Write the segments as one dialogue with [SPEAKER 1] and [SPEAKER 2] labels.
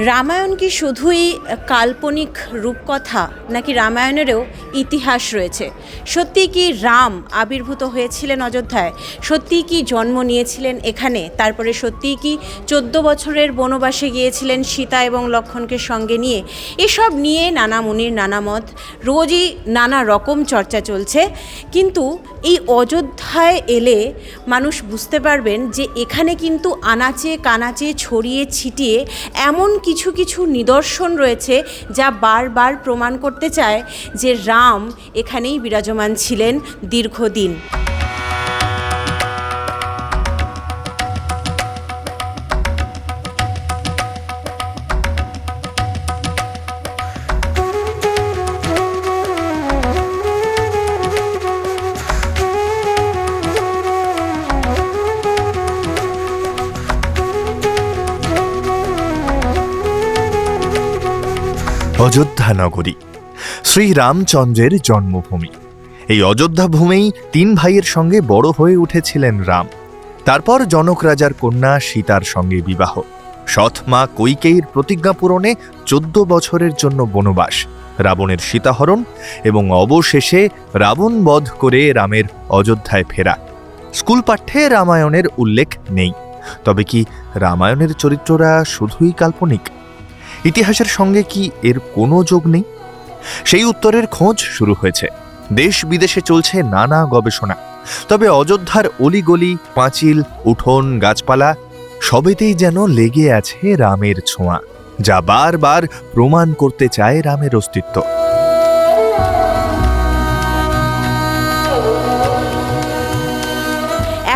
[SPEAKER 1] রামায়ণ কি শুধুই কাল্পনিক রূপকথা, নাকি রামায়ণেরও ইতিহাস রয়েছে? সত্যি কি রাম আবির্ভূত হয়েছিলেন অযোধ্যায়? সত্যি কি জন্ম নিয়েছিলেন এখানে? তারপরে সত্যিই কি 14 বছরের বনবাসে গিয়েছিলেন সীতা এবং লক্ষ্মণকে সঙ্গে নিয়ে? এসব নিয়ে নানা মুনির নানা মত, রোজই নানা রকম চর্চা চলছে। কিন্তু এই অযোধ্যায় এলে মানুষ বুঝতে পারবেন যে এখানে কিন্তু আনাচে কানাচে ছড়িয়ে ছিটিয়ে এমন কিছু কিছু নিদর্শন রয়েছে যা বারবার প্রমাণ করতে চায় যে রাম এখানেই বিরাজমান ছিলেন দীর্ঘদিন।
[SPEAKER 2] অযোধ্যা নগরী শ্রীরামচন্দ্রের জন্মভূমি। এই অযোধ্যা ভূমেই 3 ভাইয়ের সঙ্গে বড় হয়ে উঠেছিলেন রাম। তারপর জনক রাজার কন্যা সীতার সঙ্গে বিবাহ, সৎ মা কৈকেয়ীর প্রতিজ্ঞা পূরণে 14 বছরের জন্য বনবাস, রাবণের সীতাহরণ এবং অবশেষে রাবণ বধ করে রামের অযোধ্যায় ফেরা। স্কুল পাঠ্যে রামায়ণের উল্লেখ নেই। তবে কি রামায়ণের চরিত্ররা শুধুই কাল্পনিক? ইতিহাসের সঙ্গে কি এর কোনো যোগ নেই? সেই উত্তরের খোঁজ শুরু হয়েছে। দেশ বিদেশে চলছে নানা গবেষণা। তবে অযোধ্যার অলিগলি, পাঁচিল, উঠোন, গাছপালা সবেতেই যেন লেগে আছে রামের ছোঁয়া, যা বারবার প্রমাণ করতে চায় রামের অস্তিত্ব।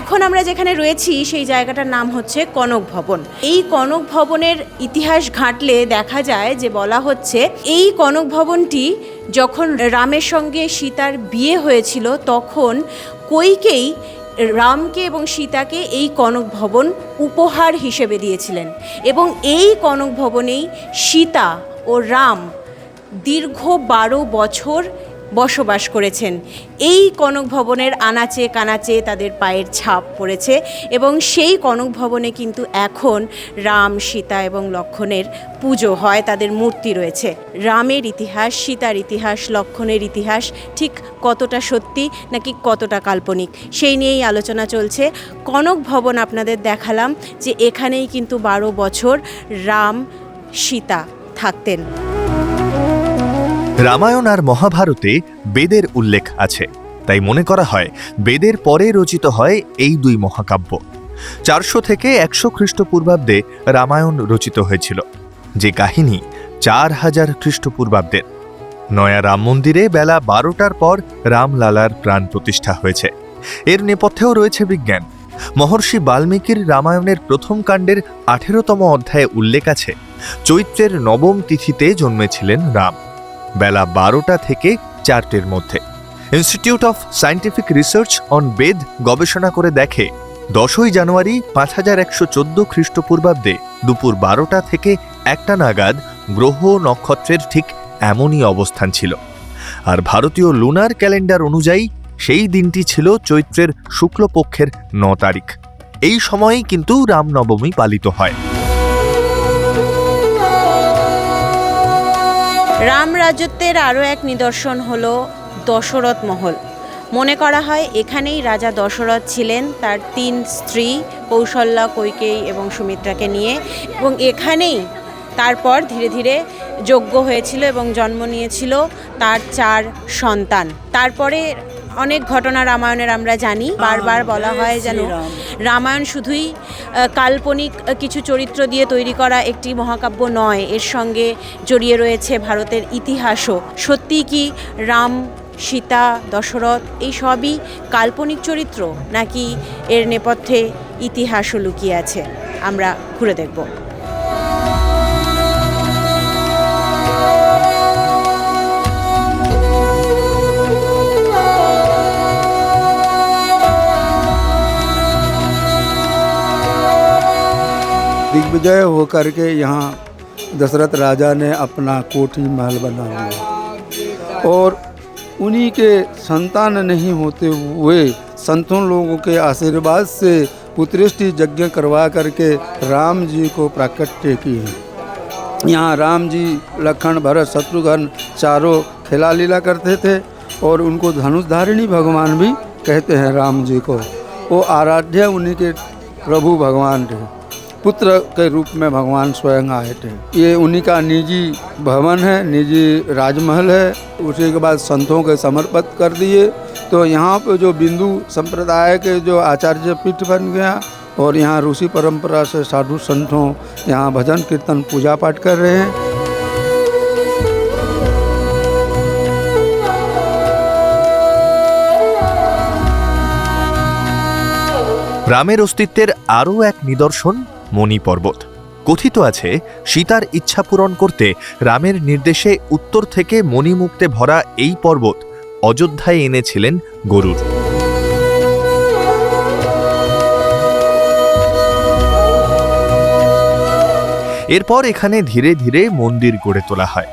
[SPEAKER 1] এখন আমরা যেখানে রয়েছি সেই জায়গাটার নাম হচ্ছে কনক ভবন। এই কনক ভবনের ইতিহাস ঘাঁটলে দেখা যায় যে বলা হচ্ছে এই কনক ভবনটি যখন রামের সঙ্গে সীতার বিয়ে হয়েছিল তখন কৈকেয়ী রামকে এবং সীতাকে এই কনক ভবন উপহার হিসেবে দিয়েছিলেন এবং এই কনক ভবনেই সীতা ও রাম দীর্ঘ 12 বছর বসবাস করেছেন। এই কনক ভবনের আনাচে কানাচে তাদের পায়ের ছাপ পড়েছে এবং সেই কনক ভবনে কিন্তু এখন রাম, সীতা এবং লক্ষ্মণের পুজো হয়, তাদের মূর্তি রয়েছে। রামের ইতিহাস, সীতার ইতিহাস, লক্ষ্মণের ইতিহাস ঠিক কতটা সত্যি নাকি কতটা কাল্পনিক, সেই নিয়েই আলোচনা চলছে। কনক ভবন আপনাদের দেখালাম যে এখানেই কিন্তু 12 বছর রাম, সীতা থাকতেন।
[SPEAKER 2] রামায়ণ আর মহাভারতে বেদের উল্লেখ আছে, তাই মনে করা হয় বেদের পরে রচিত হয় এই 2 মহাকাব্য। 400 থেকে 100 খ্রিস্টপূর্বাব্দে রামায়ণ রচিত হয়েছিল, যে কাহিনী 4000 খ্রিস্টপূর্বাব্দের। নয়া রাম মন্দিরে বেলা 12টার পর রামলালার প্রাণ প্রতিষ্ঠা হয়েছে। এর নেপথ্যেও রয়েছে বিজ্ঞান। মহর্ষি বাল্মীকির রামায়ণের প্রথম কাণ্ডের 18তম অধ্যায়ে উল্লেখ আছে চৈত্রের 9ম তিথিতে জন্মেছিলেন রাম, বেলা 12টা থেকে 4টের মধ্যে। Institute of scientific research on বেদ গবেষণা করে দেখে 10ই জানুয়ারি 5114 খ্রিস্টপূর্বাব্দে দুপুর 12টা থেকে 1টা নাগাদ গ্রহ নক্ষত্রের ঠিক এমনই অবস্থান ছিল। আর ভারতীয় লুনার ক্যালেন্ডার অনুযায়ী সেই দিনটি ছিল চৈত্রের শুক্লপক্ষের 9 তারিখ। এই সময়েই কিন্তু রামনবমী পালিত হয়।
[SPEAKER 1] রাম রাজত্বের আরও এক নিদর্শন হলো দশরথ মহল। মনে করা হয় এখানেই রাজা দশরথ ছিলেন তার 3 স্ত্রী কৌশল্যা, কৈকেয়ী এবং সুমিত্রাকে নিয়ে, এবং এখানেই তারপর ধীরে ধীরে যজ্ঞ হয়েছিল এবং জন্ম নিয়েছিল তার 4 সন্তান। তারপরে অনেক ঘটনা রামায়ণের আমরা জানি। বারবার বলা হয় যেন রামায়ণ শুধুই কাল্পনিক কিছু চরিত্র দিয়ে তৈরি করা একটি মহাকাব্য নয়, এর সঙ্গে জড়িয়ে রয়েছে ভারতের ইতিহাসও। সত্যি কি রাম, সীতা, দশরথ এই সবই কাল্পনিক চরিত্র, নাকি এর নেপথ্যে ইতিহাসও লুকিয়ে আছে? আমরা ঘুরে দেখব।
[SPEAKER 3] दिग्विजय होकर के यहाँ दशरथ राजा ने अपना कोठी महल बनाया और उन्हीं के संतान नहीं होते हुए संतों लोगों के आशीर्वाद से पुत्रेष्टि यज्ञ करवा करके राम जी को प्राकट्य की है। यहाँ राम जी लक्ष्मण भरत शत्रुघ्न चारों खेला लीला करते थे और उनको धनुषधारिणी भगवान भी कहते हैं राम जी को। वो आराध्य उन्हीं के प्रभु भगवान थे, पुत्र के रूप में भगवान स्वयं आए थे। ये उन्हीं का निजी भवन है, निजी राजमहल है। उसी के बाद संतों के समर्पित कर दिए, तो यहाँ पे जो बिंदु संप्रदाय के जो आचार्य पीठ बन गया और यहाँ ऋषि परंपरा से साधु संतों यहाँ भजन कीर्तन पूजा पाठ कर रहे हैं।
[SPEAKER 2] রামের অস্তিত্বের আরও এক নিদর্শন মণি পর্বত। কথিত আছে সীতার ইচ্ছা পূরণ করতে রামের নির্দেশে উত্তর থেকে মণিমুক্তে ভরা এই পর্বত অযোধ্যায় এনেছিলেন গরুড়। এরপর এখানে ধীরে ধীরে মন্দির গড়ে তোলা হয়।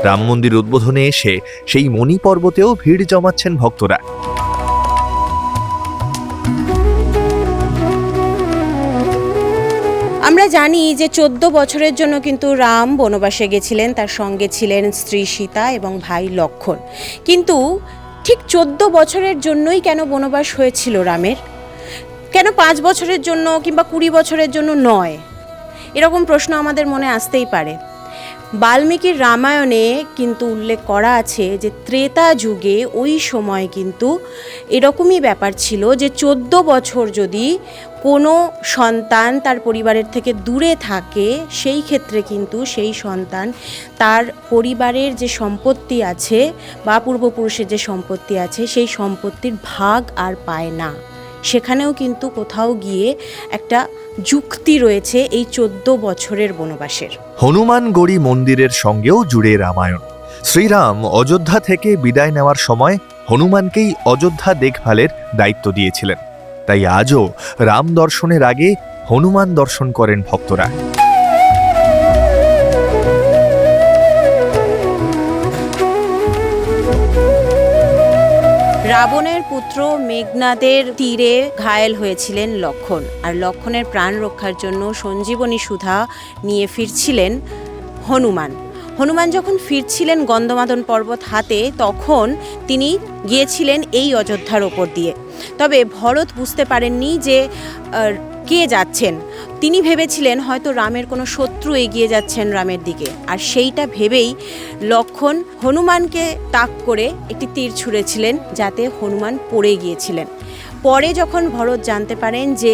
[SPEAKER 2] রাম মন্দির উদ্বোধনে এসে সেই মণি পর্বতেও ভিড় জমাচ্ছেন ভক্তরা।
[SPEAKER 1] আমরা জানি যে 14 বছরের জন্য কিন্তু রাম বনবাসে গেছিলেন, তার সঙ্গে ছিলেন স্ত্রী সীতা এবং ভাই লক্ষ্মণ। কিন্তু ঠিক 14 বছরের জন্যই কেন বনবাস হয়েছিল রামের? কেন 5 বছরের জন্য কিংবা 20 বছরের জন্য নয়? এরকম প্রশ্ন আমাদের মনে আসতেই পারে। বাল্মীকির রামায়ণে কিন্তু উল্লেখ করা আছে যে ত্রেতা যুগে ওই সময় কিন্তু এরকমই ব্যাপার ছিল যে 14 বছর যদি কোনো সন্তান তার পরিবারের থেকে দূরে থাকে, সেই ক্ষেত্রে কিন্তু সেই সন্তান তার পরিবারের যে সম্পত্তি আছে বা পূর্বপুরুষের যে সম্পত্তি আছে সেই সম্পত্তির ভাগ আর পায় না। সেখানেও কিন্তু কোথাও গিয়ে একটা যুক্তি রয়েছে এই 14 বছরের বনবাসের।
[SPEAKER 2] হনুমানগড়ি মন্দিরের সঙ্গেও জুড়ে রামায়ণ। শ্রীরাম অযোধ্যা থেকে বিদায় নেওয়ার সময় হনুমানকেই অযোধ্যা দেখভালের দায়িত্ব দিয়েছিলেন। তাই আজও রাম দর্শনের আগে হনুমান দর্শন করেন ভক্তরা।
[SPEAKER 1] রাবণের পুত্র মেঘনাদের তীরে ঘায়েল হয়েছিলেন লক্ষ্মণ, আর লক্ষ্মণের প্রাণ রক্ষার জন্য সঞ্জীবনী সুধা নিয়ে ফিরছিলেন হনুমান। হনুমান যখন ফিরছিলেন গন্ধমাদন পর্বত হাতে, তখন তিনি গিয়েছিলেন এই অযোধ্যার ওপর দিয়ে। তবে ভরত বুঝতে পারেননি যে কে যাচ্ছেন। তিনি ভেবেছিলেন হয়তো রামের কোনো শত্রু এগিয়ে যাচ্ছেন রামের দিকে, আর সেইটা ভেবেই লক্ষ্মণ হনুমানকে তাক করে একটি তীর ছুঁড়েছিলেন, যাতে হনুমান পড়ে গিয়েছিলেন। পরে যখন ভরত জানতে পারেন যে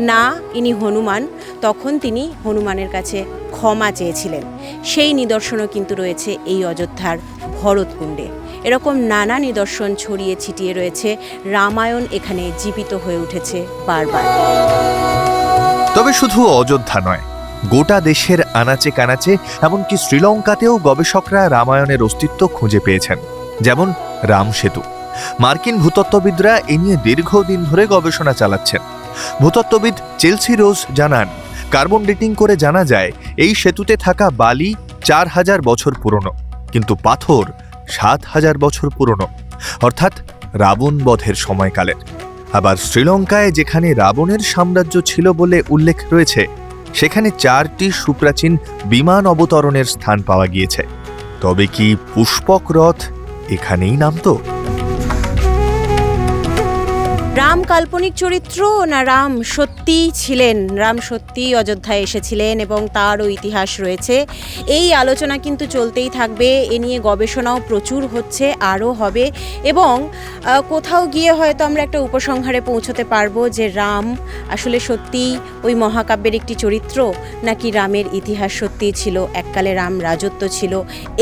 [SPEAKER 1] না, ইনি হনুমান, তখন তিনি হনুমানের কাছে ক্ষমা চেয়েছিলেন। সেই নিদর্শনও কিন্তু রয়েছে এই অযোধ্যার ভরতকুণ্ডে। এরকম নানা নিদর্শন ছড়িয়ে ছিটিয়ে রয়েছে। রামায়ণ এখানে জীবিত হয়ে উঠেছে বারবার।
[SPEAKER 2] তবে শুধু অযোধ্যা নয়, গোটা দেশের আনাচে কানাচে, এমনকি শ্রীলঙ্কাতেও গবেষকরা রামায়ণের অস্তিত্ব খুঁজে পেয়েছেন। যেমন রাম সেতু। মার্কিন ভূতত্ত্ববিদরা এ নিয়ে দীর্ঘদিন ধরে গবেষণা চালাচ্ছেন। ভূতত্ত্ববিদ চেলসি রোজ জানান, কার্বন ডেটিং করে জানা যায় এই সেতুতে থাকা বালি 4000 বছর পুরনো, কিন্তু পাথর 7000 বছর পুরনো, অর্থাৎ রাবণ বধের সময়কালের। আবার শ্রীলঙ্কায় যেখানে রাবণের সাম্রাজ্য ছিল বলে উল্লেখ রয়েছে, সেখানে 4টি সুপ্রাচীন বিমান অবতরণের স্থান পাওয়া গিয়েছে। তবে কি পুষ্পক রথ এখানেই নামতো?
[SPEAKER 1] রাম কাল্পনিক চরিত্র না রাম সত্যিই ছিলেন? রাম সত্যিই অযোধ্যায় এসেছিলেন এবং তারও ইতিহাস রয়েছে। এই আলোচনা কিন্তু চলতেই থাকবে। এ নিয়ে গবেষণাও প্রচুর হচ্ছে, আরও হবে, এবং কোথাও গিয়ে হয়তো আমরা একটা উপসংহারে পৌঁছতে পারবো যে রাম আসলে সত্যিই ওই মহাকাব্যের একটি চরিত্র, নাকি রামের ইতিহাস সত্যিই ছিল, এককালে রাম রাজত্ব ছিল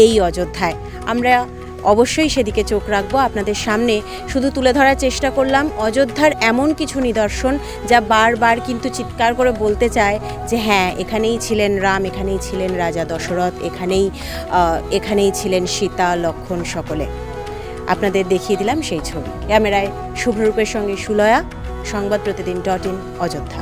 [SPEAKER 1] এই অযোধ্যায়। আমরা অবশ্যই সেদিকে চোখ রাখবো। আপনাদের সামনে শুধু তুলে ধরার চেষ্টা করলাম অযোধ্যার এমন কিছু নিদর্শন যা বারবার কিন্তু চিৎকার করে বলতে চায় যে হ্যাঁ, এখানেই ছিলেন রাম, এখানেই ছিলেন রাজা দশরথ, এখানেই ছিলেন সীতা, লক্ষ্মণ, সকলে। আপনাদের দেখিয়ে দিলাম সেই ছবি। ক্যামেরায় শুভরূপের সঙ্গে সুলয়া, সংবাদপ্রতিদিন.in, অযোধ্যা।